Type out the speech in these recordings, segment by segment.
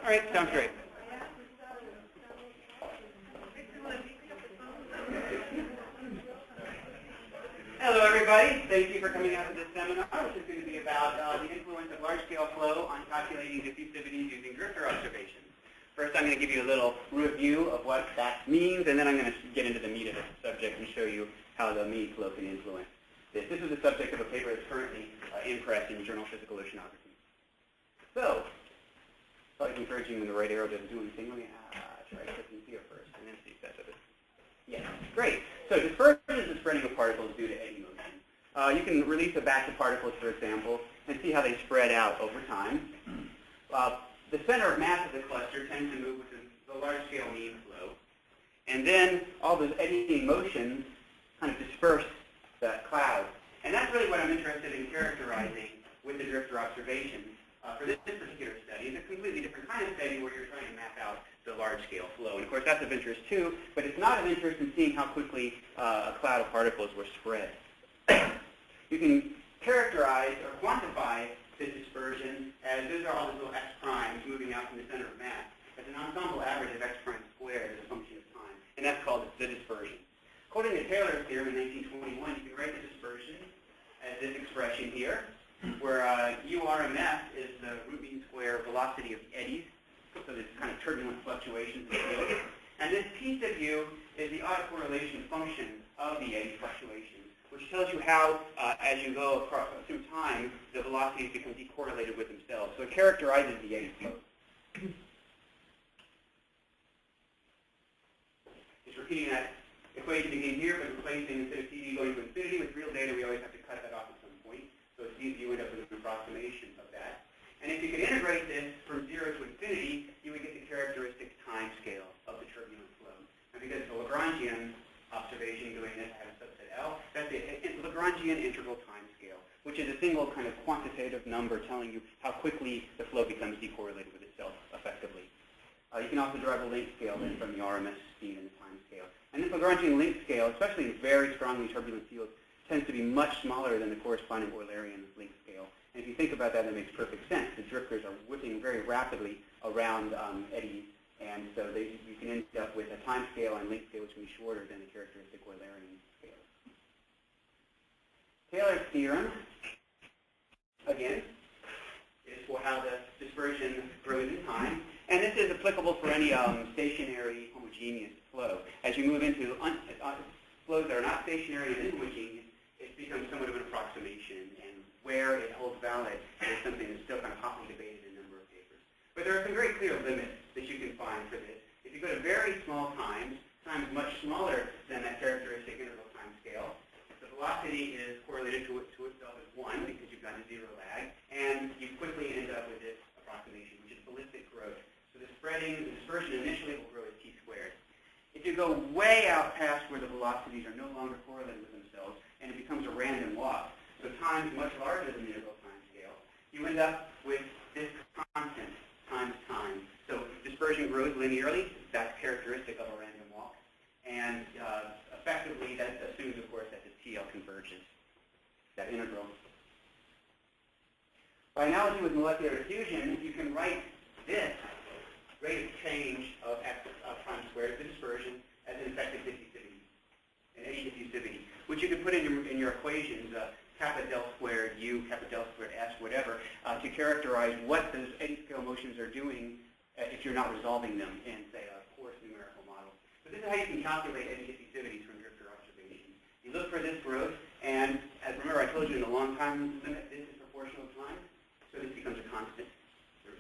All right, sounds great. Hello, everybody. Thank you for coming out to this seminar, which is going to be about the influence of large-scale flow on calculating diffusivities using drifter observations. First, I'm going to give you a little review of what that means, and then I'm going to get into the meat of the subject and show you how the mean flow can influence this. This is the subject of a paper that's currently in press in the Journal of Physical Oceanography. So, I was encouraging when the right arrow doesn't do anything. Let me try clicking here first, and then see if that does it. Yeah, great. So dispersion is the spreading of particles due to eddy motion. You can release a batch of particles, for example, and see how they spread out over time. The center of mass of the cluster tends to move with the large-scale mean flow. And then all those eddying motions kind of disperse the cloud. And that's really what I'm interested in characterizing with the drifter observations. For this particular study, it's a completely different kind of study where you're trying to map out the large-scale flow. And of course, that's of interest too, but it's not of interest in seeing how quickly a cloud of particles were spread. You can characterize or quantify the dispersion as those are all the little x primes moving out from the center of mass as an ensemble average of x prime squared as a function of time. And that's called the dispersion. According to Taylor's theorem in 1921, you can write the dispersion as this expression here, where URMF is the root mean square velocity of the eddies, so this kind of turbulent fluctuations in the field. And this piece of U is the autocorrelation function of the eddy fluctuations, which tells you how, as you go across through time, the velocities become decorrelated with themselves. So it characterizes the eddy flow. Just repeating that equation again here, but replacing instead of CD going to infinity with real data, we always have to cut that off at some point. So it's easy, you end up with an approximation of that. And if you could integrate this from 0 to infinity, you would get the characteristic time scale of the turbulent flow. And because the Lagrangian observation doing this has a subset L, that's the Lagrangian integral time scale, which is a single kind of quantitative number telling you how quickly the flow becomes decorrelated with itself effectively. You can also derive a length scale then from the RMS speed and the time scale. And this Lagrangian length scale, especially in very strongly turbulent fields, tends to be much smaller than the corresponding Eulerian length scale. And if you think about that, that makes perfect sense. The drifters are whipping very rapidly around eddies, and so you can end up with a time scale and length scale which can be shorter than the characteristic Eulerian scale. Taylor's theorem, again, is for how the dispersion grows in time. And this is applicable for any stationary homogeneous flow. As you move into flows that are not stationary and inhomogeneous, it becomes somewhat of an approximation. And where it holds valid is something that's still kind of hotly debated in a number of papers. But there are some very clear limits that you can find for this. If you go to very small times much smaller than that characteristic integral time scale, the velocity is correlated to itself as 1 because you've got a 0 lag, and you quickly end up with this approximation, which is ballistic growth. So the dispersion initially will grow as t squared. If you go way out past where the velocities are no longer correlated with themselves, and it becomes a random walk, so times much larger than the integral time scale, you end up with this constant times time. So dispersion grows linearly. That's characteristic of a random walk. And effectively, that assumes, of course, that the TL converges, that integral. By analogy with molecular diffusion, you can write this rate of change of x time squared, the dispersion, as an effective diffusivity, an eddy diffusivity, which you can put in your equations, kappa del squared u, kappa del squared s, whatever, to characterize what those eddy scale motions are doing if you're not resolving them in, say, a coarse numerical model. So this is how you can calculate eddy diffusivities from drifter observations. You look for this growth, and remember I told you in the long time limit, this is proportional to time, so this becomes a constant.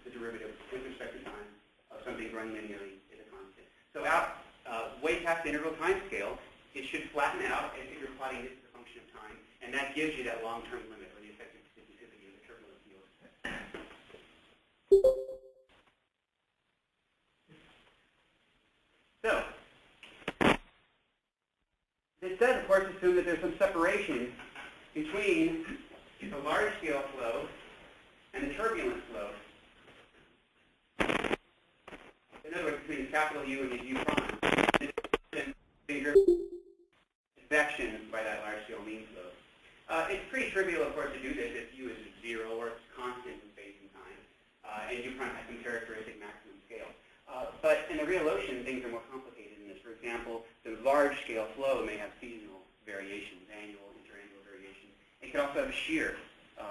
The derivative with respect to time of something growing linearly is a constant. So out way past the integral time scale, it should flatten out if you're plotting this as a function of time, and that gives you that long-term limit, or the effective diffusivity of the turbulent field. So, this does, of course, assume that there's some separation between the large-scale flow and the turbulent flow. In other words, between capital U and the U prime, convection by that large-scale mean flow. It's pretty trivial, of course, to do this if U is 0 or it's constant in space and time, and U prime has some characteristic maximum But in the real ocean, things are more complicated in this. For example, the large-scale flow may have seasonal variations, annual, interannual variations. It could also have shear,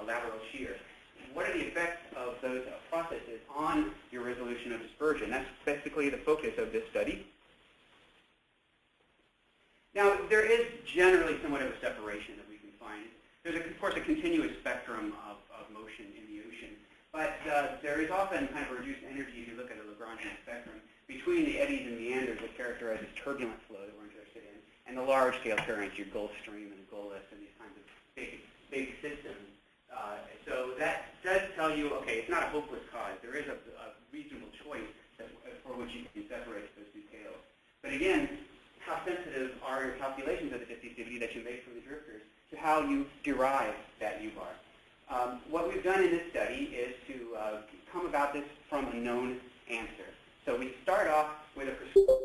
lateral shear. What are the effects of those processes on your resolution of dispersion? That's basically the focus of this study. Now, there is generally somewhat of a separation that we can find. There's, of course, a continuous spectrum of motion in the ocean, but there is often kind of a reduced energy if you look at a Lagrangian spectrum between the eddies and meanders that characterize this turbulent flow that we're interested in, and the large-scale currents, your Gulf Stream and the Gulf and these kinds of big systems. So that does tell you, okay, it's not a hopeless cause. There is a reasonable choice for which you can separate those two tails. But again, how sensitive are your calculations of the diffusivity that you make from the drifters to how you derive that U-bar? What we've done in this study is to come about this from a known answer. So we start off with a prescription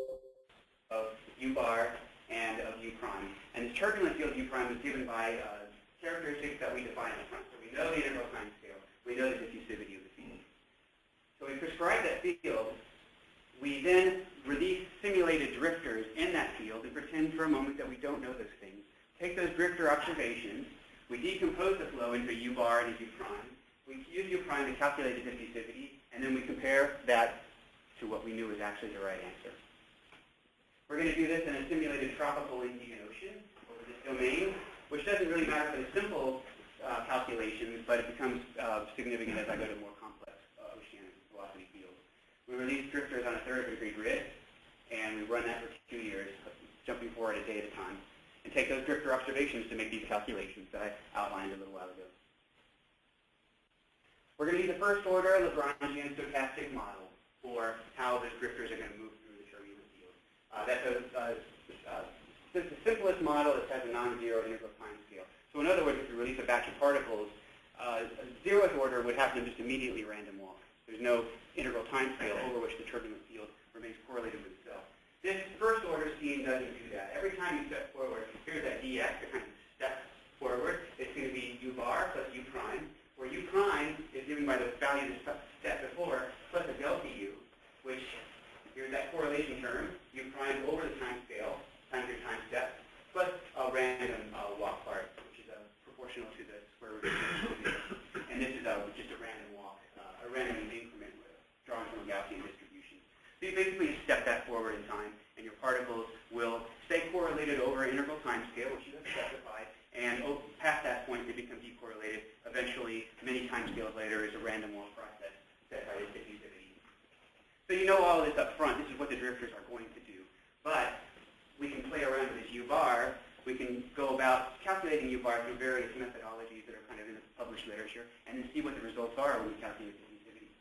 of U-bar and of U prime. And this turbulent field U prime is given by characteristics that we define up front. So we know the integral time scale. We know the diffusivity of the field. So we prescribe that field. We then release simulated drifters in that field and pretend for a moment that we don't know those things. Take those drifter observations. We decompose the flow into U bar and U prime. We use U prime to calculate the diffusivity, and then we compare that to what we knew was actually the right answer. We're going to do this in a simulated tropical Indian Ocean over this domain, which doesn't really matter for the simple calculations, but it becomes significant as I go to more complex oceanic velocity fields. We release drifters on a third-degree grid, and we run that for 2 years, jumping forward a day at a time, and take those drifter observations to make these calculations that I outlined a little while ago. We're going to use a first-order Lagrangian stochastic model for how the drifters are going to move through the turbulent field. That's the simplest model that has a non-zero integral time scale. So in other words, if you release a batch of particles, a zeroth order would have them just immediately random walk. There's no integral time scale over which the turbulent field remains correlated with itself. This first order scheme doesn't do that. Every time you step forward, here's that dx, the kind of step forward. It's going to be U bar plus U prime, where U prime is given by the value of the step before plus a delta U, which here's that correlation term, U prime over the time scale, times your time step, plus a random walk part, which is proportional to the square root of the and this is just a random walk, a random increment drawn from a Gaussian distribution. So you basically step that forward in time, and your particles will stay correlated over an integral time scale, which you have specified, and past that point they become decorrelated. Eventually, many time scales later, is a random walk process set by this diffusivity. So you know all of this up front. This is what the drifters are going to do. But we can play around with this U bar. We can go about calculating U bar through various methodologies that are kind of in the published literature, and then see what the results are when we calculate diffusivity.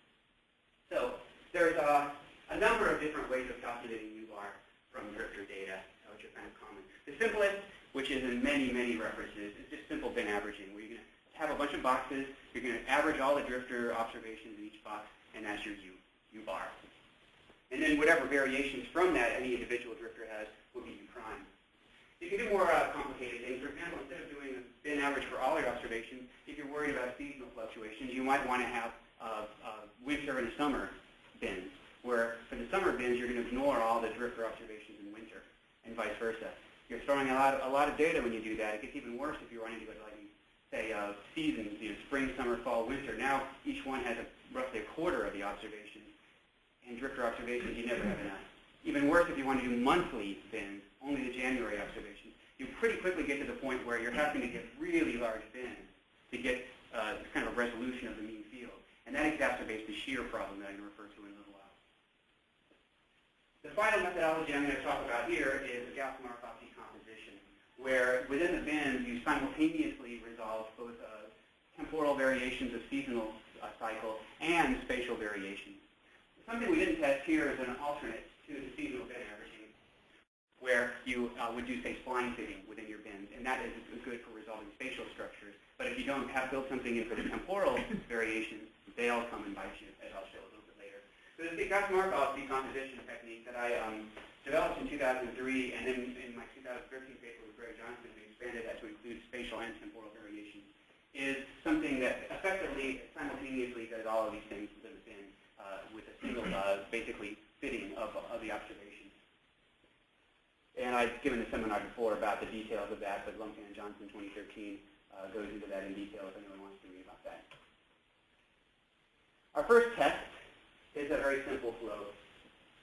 So there's a number of different ways of calculating U bar from drifter data, which are kind of common. The simplest, which is in many, many references, is just simple bin averaging, where you're going to have a bunch of boxes. You're going to average all the drifter observations in each box, and that's your U bar. And then whatever variations from that any individual drifter has will be U prime. You can do more complicated things. For example, instead of doing a bin average for all your observations, if you're worried about seasonal fluctuations, you might want to have winter and summer bins, where for the summer bins, you're going to ignore all the drifter observations in winter, and vice versa. You're throwing a lot of data when you do that. It gets even worse if you run into, like, say, seasons, spring, summer, fall, winter. Now each one has roughly a quarter of the observations. In drifter observations, you never have enough. Even worse if you want to do monthly bins, only the January observations. You pretty quickly get to the point where you're having to get really large bins to get kind of a resolution of the mean field. And that exacerbates the shear problem that I'm going to refer to in a little while. The final methodology I'm going to talk about here is the Gauss-Markov decomposition, where within the bins you simultaneously resolve both temporal variations of seasonal cycle and spatial variations. Something we didn't test here is an alternate to the seasonal bin averaging, where you would do, say, spline fitting within your bins, and that is good for resolving spatial structures. But if you don't have built something in for the temporal variations, they all come and bite you, as I'll show a little bit later. So this is the Gauss-Markov decomposition technique that I developed in 2003, and then in my 2013 paper with Greg Johnson, we expanded that to include spatial and temporal variations, is something that effectively, simultaneously does all of these things within the bin with a single, basically, fitting of the observations. And I've given a seminar before about the details of that, but Lumpkin and Johnson 2013 goes into that in detail if anyone wants to read about that. Our first test is a very simple flow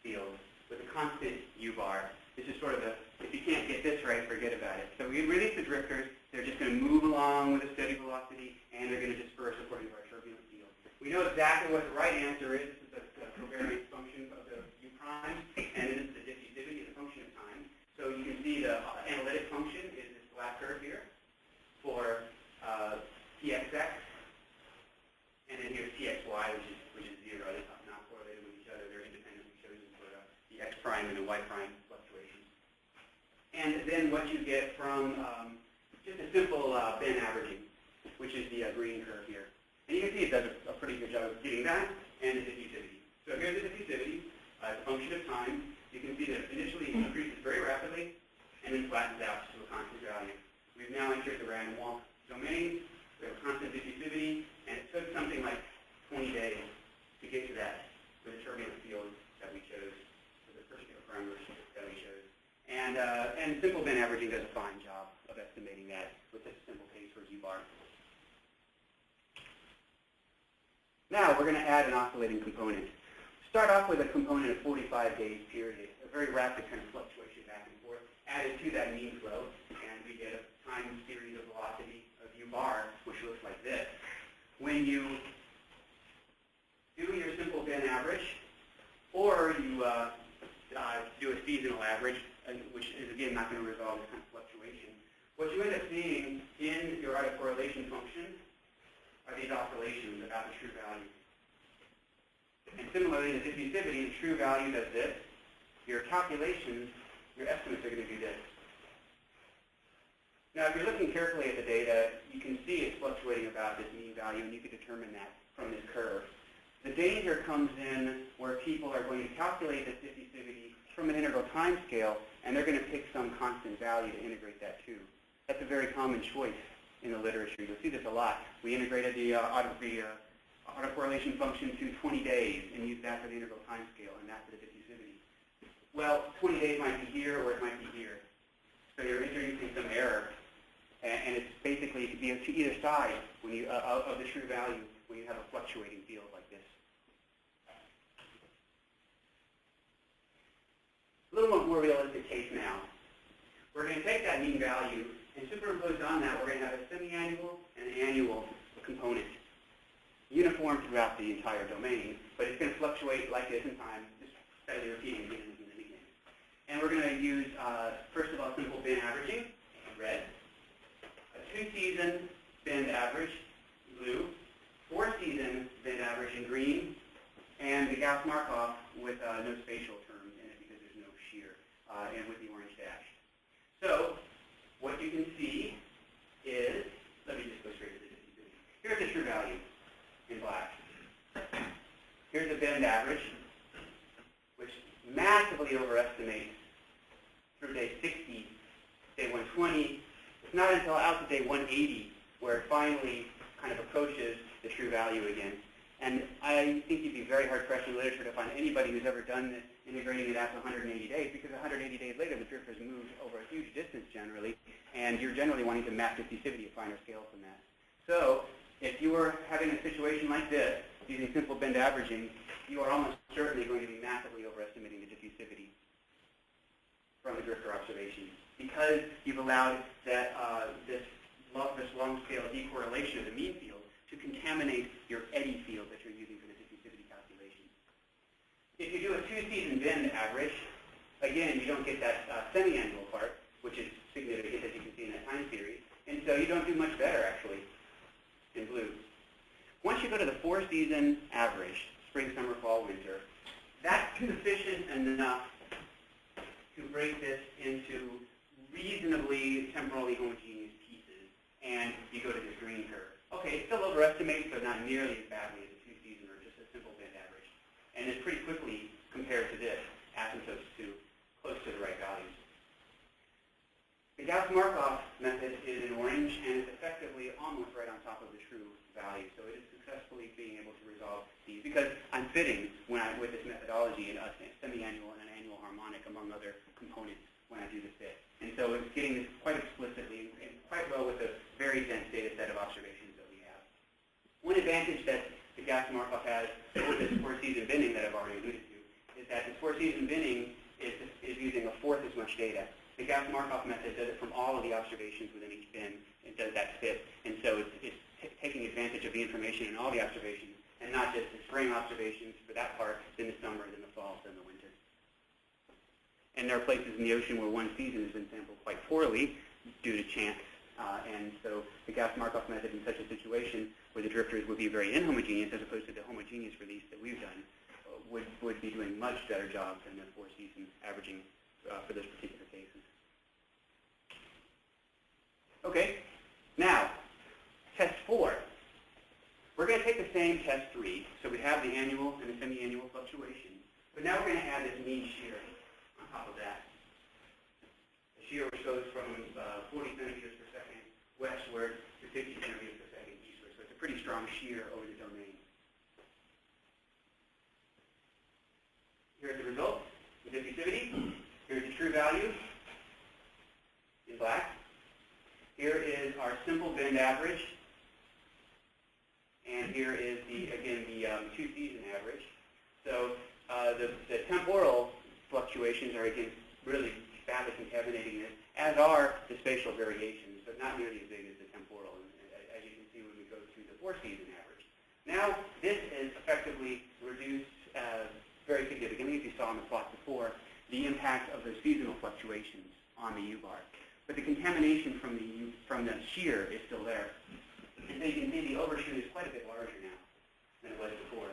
field with a constant U bar. This is sort of a, if you can't get this right, forget about it. So we release the drifters. They're just going to move along with a steady velocity, and they're going to disperse according to our turbulent field. We know exactly what the right answer is. This is the covariance function of the U prime, and it is the diffusivity as a function of time. So you can see the analytic function is this black curve here for Txx, and then here's Txy, which is 0. They're not correlated with each other. They're independently chosen for the x prime and the y prime fluctuations. And then what you get from just a simple bin averaging, which is the green curve here. And you can see it does a pretty good job of getting that and the diffusivity. So here's the diffusivity as a function of time. You can see that it initially increases very rapidly and then flattens out to a constant value. We've now entered the random walk domain. We have a constant diffusivity, and it took something like 20 days to get to that with the turbulent field that we chose, with the particular parameters that we chose. And simple bin averaging does a fine job of estimating that with this simple case for U-bar. Now we're going to add an oscillating component. Start off with a component of 45 days period, a very rapid kind of fluctuation back and forth, added to that mean flow, and we get a time series of velocity of U-bar, which looks like this. When you do your simple bin average, or you do a seasonal average, which is again not going to resolve this kind of fluctuation, what you end up seeing in your autocorrelation function are these oscillations about the true value. And similarly, the diffusivity, the true value does this. Your calculations, your estimates are going to do this. Now, if you're looking carefully at the data, you can see it's fluctuating about this mean value, and you can determine that from this curve. The danger comes in where people are going to calculate this diffusivity from an integral time scale, and they're going to pick some constant value to integrate that to. That's a very common choice in the literature. You'll see this a lot. We integrated the autocorrelation function to 20 days and used that for the integral time scale and that for the diffusivity. Well, 20 days might be here or it might be here. So you're introducing some error. And it's basically, it could be to either side when you, of the true value when you have a fluctuating field like this. A little more realistic case now. We're going to take that mean value and superimposed on that, we're going to have a semiannual and an annual component, uniform throughout the entire domain, but it's going to fluctuate like this in time, just steadily repeating again and again and again. And we're going to use, first of all, simple bin averaging, red, a 2-season bin average, blue, 4-season bin average in green, and the Gauss-Markov with no spatial terms in it because there's no shear, and with the orange dashed. So what you can see is, let me just go straight to the diffusivity. Here's the true value in black. Here's the bend average, which massively overestimates through day 60, day 120. It's not until out to day 180 where it finally kind of approaches the true value again. And I think you'd be very hard-pressed in the literature to find anybody who's ever done this, integrating it out to 180 days, because 180 days later, the drifters moved over a huge distance generally, and you're generally wanting to map diffusivity at finer scales than that. So if you were having a situation like this, using simple bend averaging, you are almost certainly going to be massively overestimating the diffusivity from the drifter observations, because you've allowed that this long-scale decorrelation of the mean field to contaminate your eddy field that you're using for the diffusivity calculations. If you do a 2-season bend average, again, you don't get that semi-annual part, which is significant, as you can see in that time series, and so you don't do much better, actually, in blue. Once you go to the 4-season average, spring, summer, fall, winter, that's sufficient enough to break this into reasonably temporally homogeneous pieces, and you go to this green curve. Okay, it's still overestimated, but not nearly as badly as a 2-season or just a simple bend average. And it pretty quickly compared to this, asymptotes to close to the right values. The Gauss-Markov method is in orange, and it's effectively almost right on top of the true value. So it is successfully being able to resolve these, because I'm fitting with this methodology, a semiannual and an annual harmonic, among other components, when I do the fit. And so it's getting this quite explicitly and quite well with a very dense data set of observations that we have. One advantage that the gas Markov has over this four-season binning that I've already alluded to is that this four-season binning is using a fourth as much data. The gas Markov method does it from all of the observations within each bin and does that fit. And so it's taking advantage of the information in all the observations and not just the spring observations for that part, then the summer, then the fall, then the winter. And there are places in the ocean where one season has been sampled quite poorly due to chance. And so the gas Markov method in such a situation where the drifters would be very inhomogeneous as opposed to the homogeneous release that we've done would be doing much better job than the four-season averaging for those particular cases. Okay, now, test 4. We're going to take the same test 3, so we have the annual and the semi-annual fluctuations, but now we're going to add this mean shear on top of that. The shear which goes from 40 centimeters per second westward to 50 centimeters per second eastward, so it's a pretty strong shear over the domain. Here's the result, the diffusivity. Here's the true value in black. Here is our simple bend average. And here is, again, the two-season average. So the temporal fluctuations are, again, really badly contaminating this, as are the spatial variations, but not nearly as big as the temporal, as you can see when we go to the four-season average. Now, this is effectively reduced very significantly, as you saw in the plot before, the impact of the seasonal fluctuations on the U-bar. But the contamination from the shear is still there. And so you can see the overshoot is quite a bit larger now than it was before.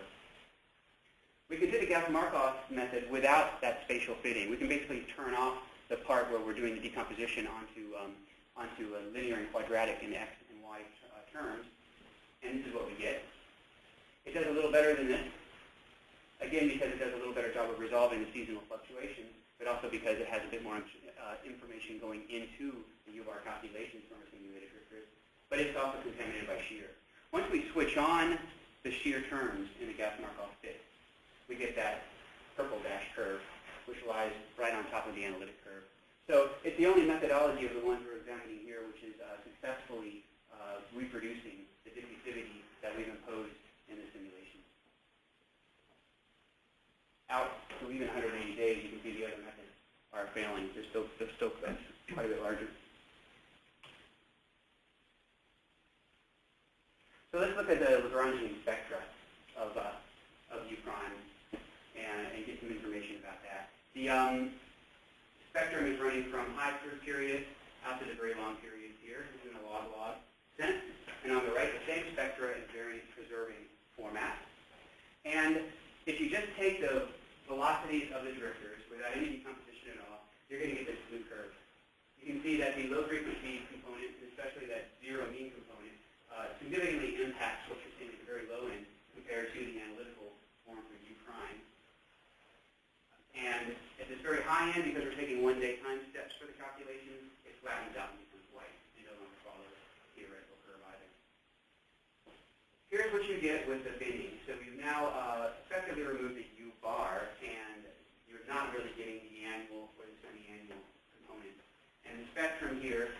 We can do the gas Markov method without that spatial fitting. We can basically turn off the part where we're doing the decomposition onto a linear and quadratic in x and y terms. And this is what we get. It does a little better than this. Again, because it does a little better job of resolving the seasonal fluctuations, but also because it has a bit more information going into the U-bar calculations from our simulated drifters. But it's also contaminated by shear. Once we switch on the shear terms in the gas Markov fit, we get that purple dash curve, which lies right on top of the analytic curve. So it's the only methodology of the ones we're examining here which is successfully reproducing the diffusivity that we've imposed in the simulation. Out to even 180 days, you can see the other methods are failing. They're still quite a bit larger. So let's look at the Lagrangian spectra of U prime and get some information about that. The spectrum is running from high period out to the very long periods here. This is in a log-log sense. And on the right, the same spectra in variance-preserving format. And if you just take the velocities of the drifters without any decomposition at all, you're going to get this blue curve. You can see that the low-frequency component, especially that zero mean component, significantly impacts what you're seeing at the very low end compared to the analytical form for U prime. And at this very high end, because we're taking one-day time steps for the calculations, it flattens out and becomes white and no longer follows the theoretical curve either. Here's what you get with the binning. So we've now effectively removed the U bar, and you're not really getting the annual or the semi-annual component. And the spectrum here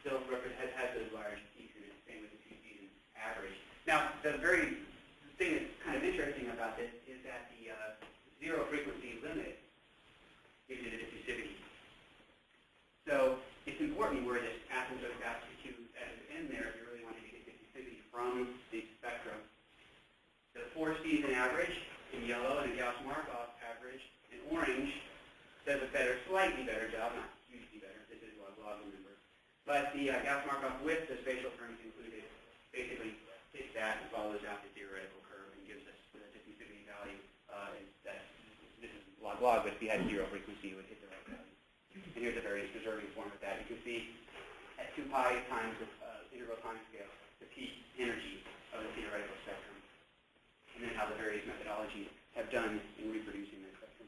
still has those large peaks in it, same with the two-season average. Now, the thing that's kind of interesting about this is that the zero frequency limit gives you the diffusivity. So it's important where this asymptote altitude is in there if you really want to get diffusivity from the spectrum. The four-season average in yellow and the Gauss Markov average in orange does a slightly better job, not hugely better. This is log, remember. But the Gauss Markov with the spatial terms included basically hits that and follows out the theoretical curve and gives us the diffusivity value. This is log, but if you had zero frequency, it would hit the right value. And here's a variance preserving form of that. You can see at 2 pi times the integral time scale, the peak energy of the theoretical spectrum, and then how the various methodologies have done in reproducing that spectrum.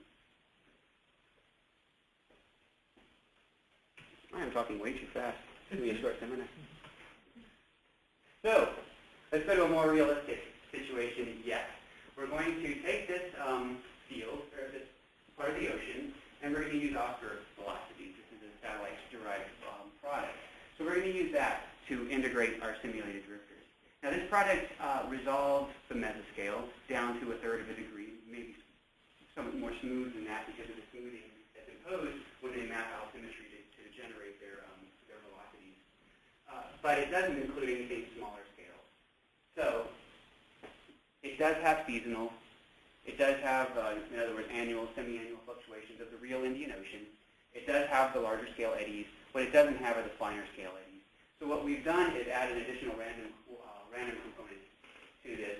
I am talking way too fast. It's going to be a short seminar. So let's go to a more realistic situation yet. We're going to take this the ocean, and we're going to use Oscar velocities. This is a satellite-derived product. So we're going to use that to integrate our simulated drifters. Now this product resolves the mesoscale down to 1/3 of a degree, maybe somewhat more smooth than that because of the smoothing that's imposed when they map altimetry to generate their velocities. But it doesn't include anything smaller scale. So it does have seasonal. It does have, in other words, annual, semi-annual fluctuations of the real Indian Ocean. It does have the larger scale eddies. What it doesn't have are the finer scale eddies. So what we've done is add an additional random component to this.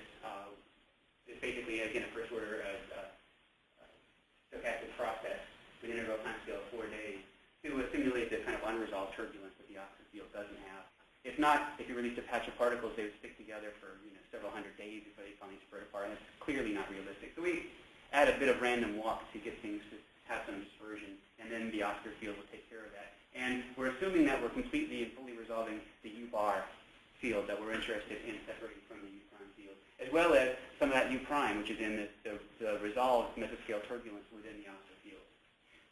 It's basically, again, a first order stochastic process with an integral time scale of 4 days to simulate the kind of unresolved turbulence that the Oscar field doesn't have. If not, if you released a patch of particles, they would stick together for several hundred days before they finally spread apart, and it's clearly not realistic. So we add a bit of random walk to get things to have some dispersion, and then the Oscar field will take care of that. And we're assuming that we're completely and fully resolving the U-bar field that we're interested in separating from the U-prime field, as well as some of that U-prime, which is in the resolved mesoscale turbulence within the Oscar field.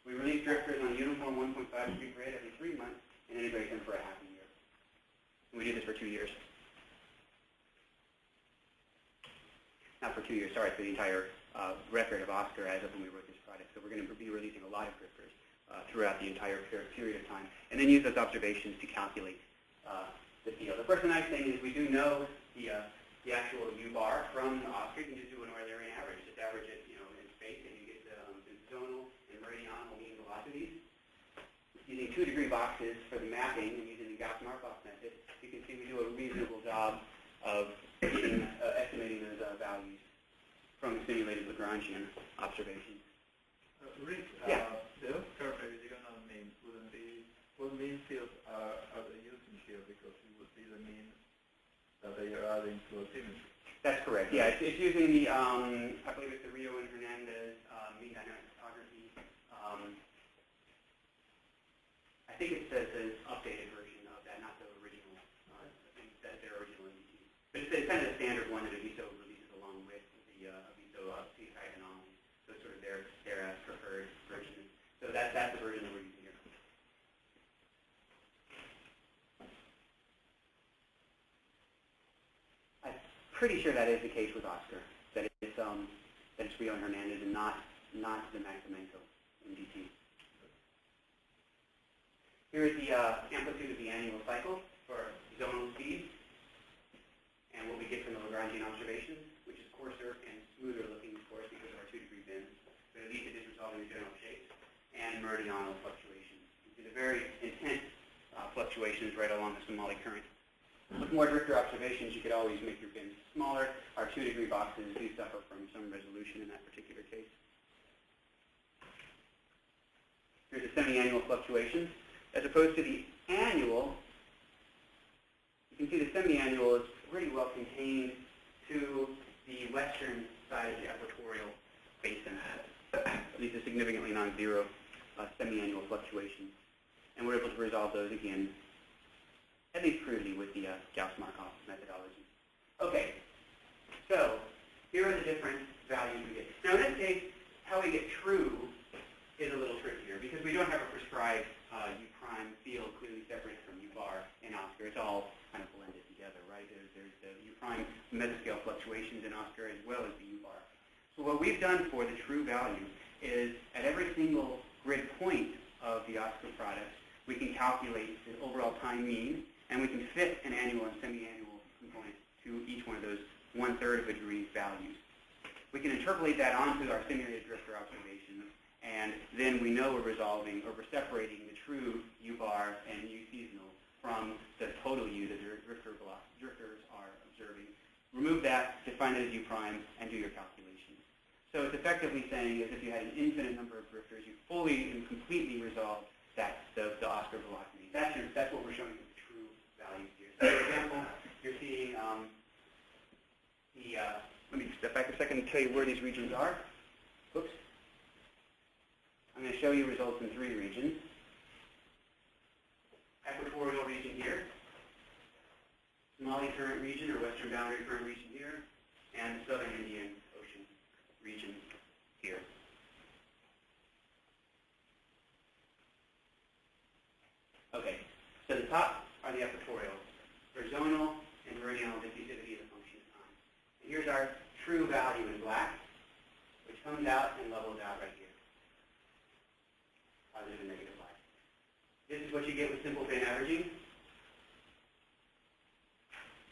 We release drifters on a uniform 1.5 degree grid every 3 months and integrate them for a half a year. And we do this for 2 years. Not for 2 years, sorry, for the entire record of Oscar as of when we wrote this product. So we're going to be releasing a lot of drifters throughout the entire period of time, and then use those observations to calculate the field. Of course, the nice thing is we do know the actual U-bar from Oscar. You can just do an Eulerian average. Just average it, in space, and you get the zonal and meridional mean velocities. Using 2-degree boxes for the mapping and using the Gauss-Markov method, you can see we do a reasonable job of estimating those values from the simulated Lagrangian observations. Rick, yeah. The Oscar meridional mean wouldn't be, what mean fields are they using here? Because it would be the mean that they are adding to altimetry. That's correct. Yeah, it's using the, I believe it's the Rio and Hernandez mean dynamic photography. I think it's the updated version of that, not the original, their original MDT. But it's kind of the standard one that Aviso releases along with the Aviso CSI anomaly. So it's sort of their preferred version. So that's the version that we're using here. I'm pretty sure that is the case with Oscar. That it's Rio and Hernandez and not the Maximento MDT. Here is the amplitude of the annual cycle for zonal speed, and what we get from the Lagrangian observations, which is coarser and smoother looking, of course, because of our 2-degree bends. But at least it is resolving the general shapes, and meridional fluctuations. You see the very intense fluctuations right along the Somali current. With more drifter observations, you could always make your bends smaller. Our 2-degree boxes do suffer from some resolution in that particular case. Here's the semi-annual fluctuations. As opposed to the annual, you can see the semi-annual is pretty well contained to the western side of the equatorial basin, at least a significantly non-zero semi-annual fluctuation. And we're able to resolve those again, at least crudely, with the Gauss-Markov methodology. Okay, so here are the different values we get. Now in this case, how we get true is a little trickier because we don't have a prescribed U-prime field clearly separated from U-bar in Oscar. It's all kind of blended together, right? There's the U-prime mesoscale fluctuations in Oscar as well as the U-bar. So what we've done for the true value is at every single grid point of the Oscar products, we can calculate the overall time mean, and we can fit an annual and semi-annual component to each one of those 1/3 of a degree values. We can interpolate that onto our simulated drifter observations, and then we know we're resolving or we're separating the true U-bar and U-seasonal from the total U that the drifters are observing. Remove that, define it as U-prime, and do your calculations. So it's effectively saying as if you had an infinite number of drifters, you fully and completely resolved the Oscar velocity. That's what we're showing as the true values here. So for example, you're seeing let me step back a second and tell you where these regions are. Oops. I'm going to show you results in 3 regions. Equatorial region here, Somali current region or western boundary current region here, and the southern Indian Ocean region here. top are the equatorials, for zonal and meridional diffusivity as a function of time. And here's our true value in black, which comes out and levels out right here. Positive and negative y. This is what you get with simple bin averaging.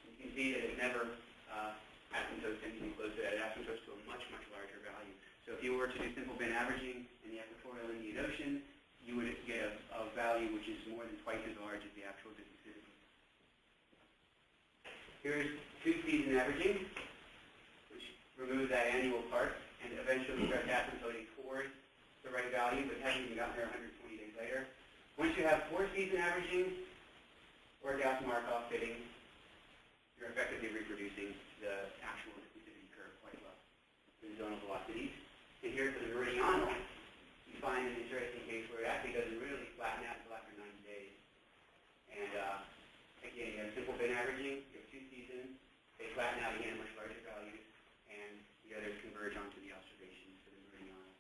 You can see that it never asymptotes anything close to that. It asymptotes to a much, much larger value. So if you were to do simple bin averaging in the equatorial Indian Ocean, you would get a value which is more than twice as large as the actual diffusivity. Here's two-season averaging, which removes that annual part and eventually starts asymptoting towards the right value, but hasn't even gotten there 120 days later. Once you have four-season averaging or Gauss-Markov fitting, you're effectively reproducing the actual diffusivity curve quite well in zonal velocities. And here for the meridional, you find an interesting case where it actually doesn't really flatten out until after 90 days. And again, you have simple bin averaging, you have two seasons, they flatten out again at much larger values, and the others converge onto the observations for the meridional.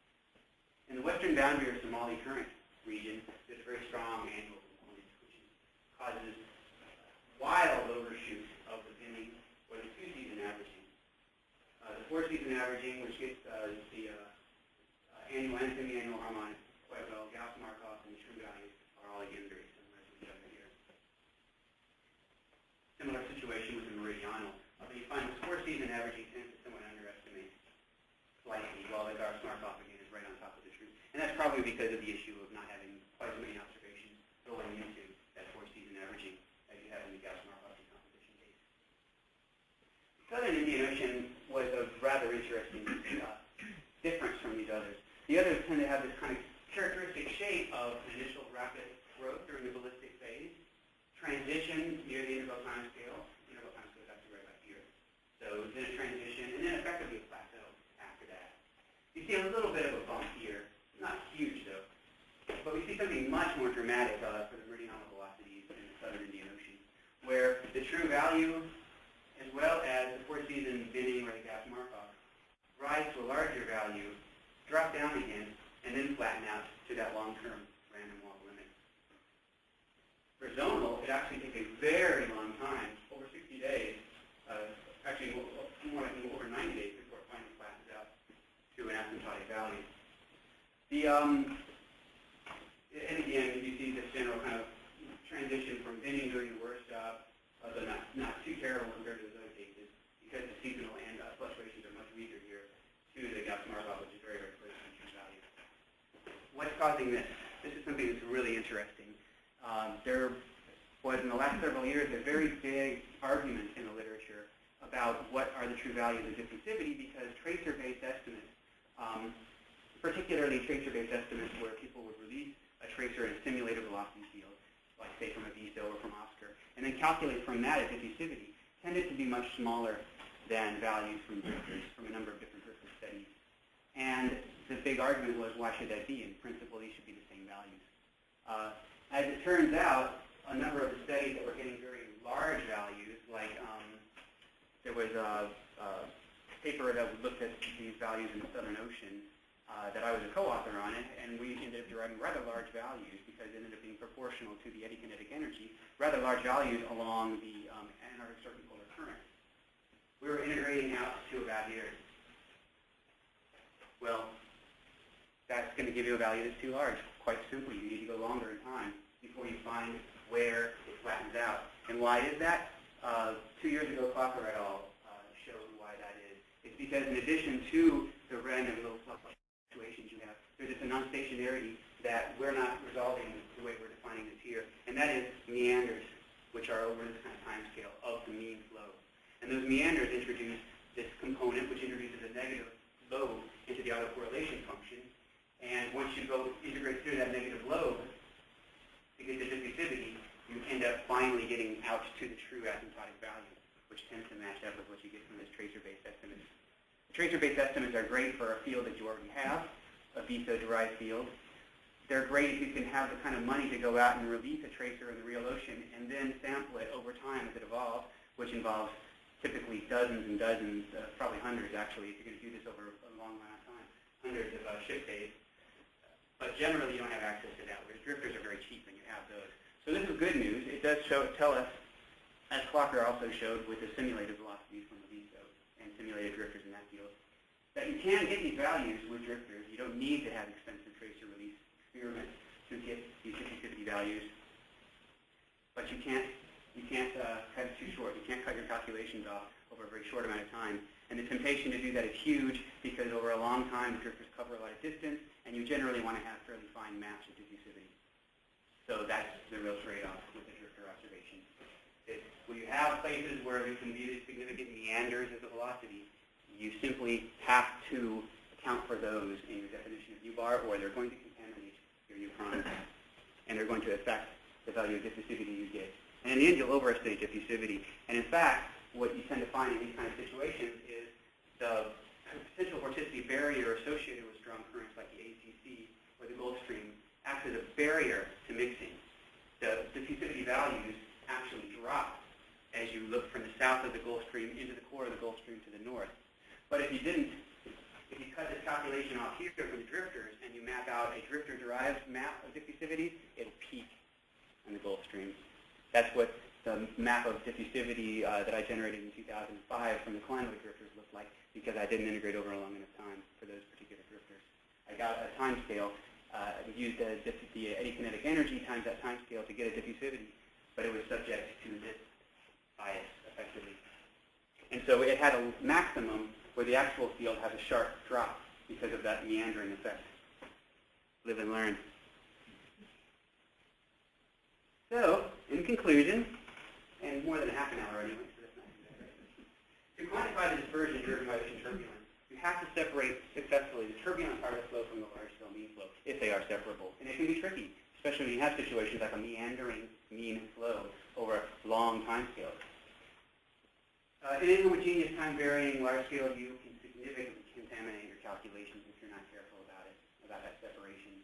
In the western boundary or Somali current region, there's a very strong annual component, which causes wild overshoot of the binning or the two-season averaging. The four-season averaging, which gets the annual and semiannual harmonics quite well, Gauss-Markov and the true values are all again very similar to each other here. Similar situation with the meridional. But you find the four-season averaging tends to somewhat underestimate slightly, while the Gauss-Markov again is right on top of the truth. And that's probably because of the issue of not having quite as many observations going into that four-season averaging as you have in the Gauss-Markov decomposition case. The southern Indian Ocean was a rather interesting difference from these others. The others tend to have this kind of characteristic shape of initial rapid growth during the ballistic phase, transition near the interval time scale is actually right about here. So then a transition, and then effectively a plateau after that. You see a little bit of a bump here, not huge though, but we see something much more dramatic for the meridional velocities in the southern Indian Ocean, where the true value, as well as the four-season binning or the Gauss-Markov, rise to a larger value, drop down again, and then flatten out to that long-term random walk limit. For zonal, it actually takes a very long time, over 60 days, actually more like over 90 days before it finally flattens out to an asymptotic value. And again, you see this general kind of transition from binning doing the worst job, although not too terrible compared to those other cases, because the seasonal and fluctuations are much weaker here, to the Gauss-Markov, which is very, very close to the true value. What's causing this? This is something that's really interesting. There was, in the last several years, a very big argument in the literature about what are the true values of diffusivity, because tracer-based estimates, particularly tracer-based estimates where people would release a tracer in a simulated velocity field, like say from a VSO or from Oscar, and then calculate from that a diffusivity, tended to be much smaller than values from drifters, from a number of different drifter studies. And the big argument was, why should that be? In principle, these should be the same values. As it turns out, a number of the studies that were getting very large values, like there was a paper that looked at these values in the Southern Ocean that I was a co-author on it, and we ended up deriving rather large values because it ended up being proportional to the eddy kinetic energy, rather large values along the Antarctic circumpolar current. We were integrating out to about here. Well, that's going to give you a value that's too large. Quite simply, you need to go longer in time before you find where it flattens out. And why is that? 2 years ago, Claude et al. Showed why that is. It's because in addition to the random low fluctuations you have, there's just a non-stationarity that we're not resolving the way we're defining this here. And that is meanders, which are over this kind of time scale of the mean flow. And those meanders introduce this component, which introduces a negative lobe into the autocorrelation function. And once you go integrate through that negative lobe to get the diffusivity, you end up finally getting out to the true asymptotic value, which tends to match up with what you get from this tracer-based estimates. The tracer-based estimates are great for a field that you already have, a VSO-derived field. They're great if you can have the kind of money to go out and release a tracer in the real ocean and then sample it over time as it evolves, which involves typically dozens and dozens, probably hundreds actually, if you're going to do this over a long amount of time, hundreds of ship days. But generally, you don't have access to that, whereas drifters are very cheap and you have those. So this is good news. It does tell us, as Clocker also showed with the simulated velocities from LISO and simulated drifters in that field, that you can get these values with drifters. You don't need to have expensive tracer release experiments to get these diffusivity values, but you can't cut it too short. You can't cut your calculations off over a very short amount of time. And the temptation to do that is huge because over a long time the drifters cover a lot of distance, and you generally want to have fairly fine maps of diffusivity. So that's the real trade-off with the drifter observation. When you have places where there can be significant meanders of the velocity, you simply have to account for those in your definition of U-bar, or they're going to contaminate your U-prime, and they're going to affect the value of diffusivity you get. And in the end, you'll overestimate diffusivity. And in fact, what you tend to find in these kind of situations is the potential vorticity barrier associated with strong currents like the ACC or the Gulf Stream acts as a barrier to mixing. The diffusivity values actually drop as you look from the south of the Gulf Stream into the core of the Gulf Stream to the north. But if you cut this calculation off here from the drifters and you map out a drifter-derived map of diffusivity, it'll peak in the Gulf Stream. That's what the map of diffusivity that I generated in 2005 from the Kleinwood drifters looked like, because I didn't integrate over a long enough time for those particular drifters. I got a time scale. We used the eddy kinetic energy times that time scale to get a diffusivity, but it was subject to this bias, effectively. And so it had a maximum where the actual field has a sharp drop because of that meandering effect. Live and learn. So, in conclusion, and more than a half an hour anyway, so that's not too bad, right? To quantify the dispersion driven by ocean turbulence, you have to separate successfully the turbulent part of the flow from the large-scale mean flow, if they are separable. And it can be tricky, especially when you have situations like a meandering mean flow over long time scales. An inhomogeneous time-varying large-scale view can significantly contaminate your calculations if you're not careful about it, about that separation.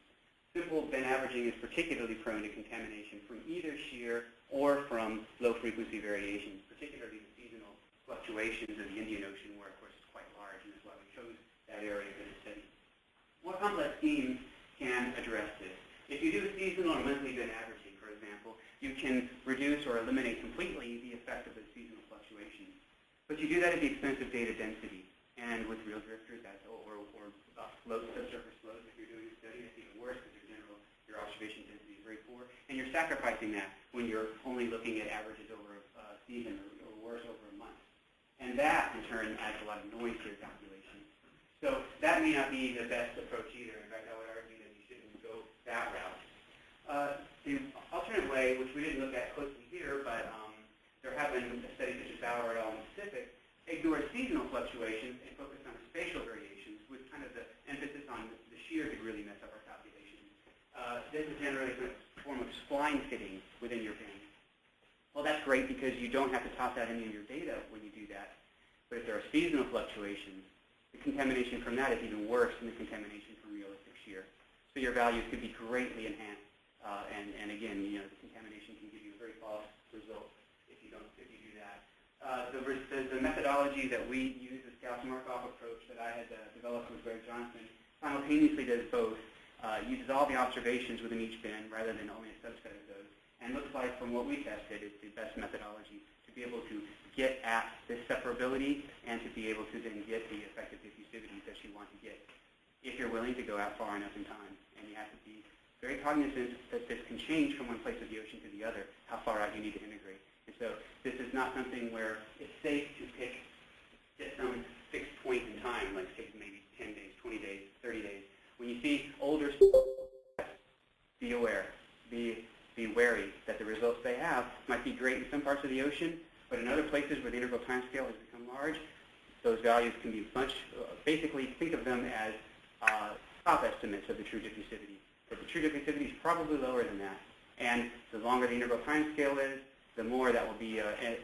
Simple bin averaging is particularly prone to contamination from either shear or from low-frequency variations, particularly the seasonal fluctuations of the Indian Ocean, where, of course, it's quite large, and that's why we chose that area for the study. More complex schemes can address this. If you do seasonal or monthly bin averaging, for example, you can reduce or eliminate completely the effect of the seasonal fluctuations. But you do that at the expense of data density. And with real drifters, or subsurface flows, if you're doing a study, it's even worse because your observation density is very poor. And you're sacrificing that when you're only looking at averages over a season or worse over a month. And that, in turn, adds a lot of noise to your calculation. So that may not be the best approach either. In fact, I would argue that you shouldn't go that route. The alternate way, which we didn't look at closely here, but there have been studies such as Bauer et al. In the Pacific, ignore seasonal fluctuations and focus on spatial variations, with kind of the emphasis on the shear could really mess up our calculations. This is generally a form of spline fitting within your bin. Well, that's great because you don't have to toss out any of your data when you do that. But if there are seasonal fluctuations, the contamination from that is even worse than the contamination from realistic shear. So your values could be greatly enhanced. And again, the contamination can give you a very false result if you do that. The methodology that we use, the Gauss-Markov approach that I had developed with Greg Johnson, simultaneously does both. Uses all the observations within each bin rather than only a subset of those. And looks like, from what we tested, it's the best methodology to be able to get at this separability and to be able to then get the effective diffusivity that you want to get if you're willing to go out far enough in time. And you have to be very cognizant that this can change from one place of the ocean to the other, how far out you need to integrate. And so this is not something where it's safe to pick just some fixed point in time, like say maybe 10 days, 20 days, 30 days. When you see older stuff, be aware, be wary that the results they have might be great in some parts of the ocean, but in other places where the integral time scale has become large, those values can be basically think of them as top estimates of the true diffusivity. But the true diffusivity is probably lower than that. And the longer the integral time scale is, the more that will be an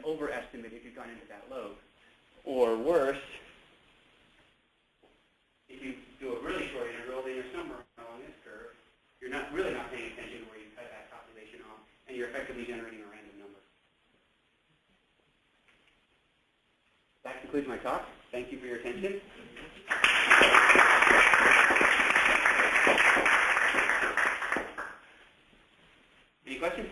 overestimate if you've gone into that lobe. Or worse, if you do a really short integral, then you're somewhere along this curve. You're really not paying attention where you cut that calculation off, and you're effectively generating a random number. That concludes my talk. Thank you for your attention. Any questions?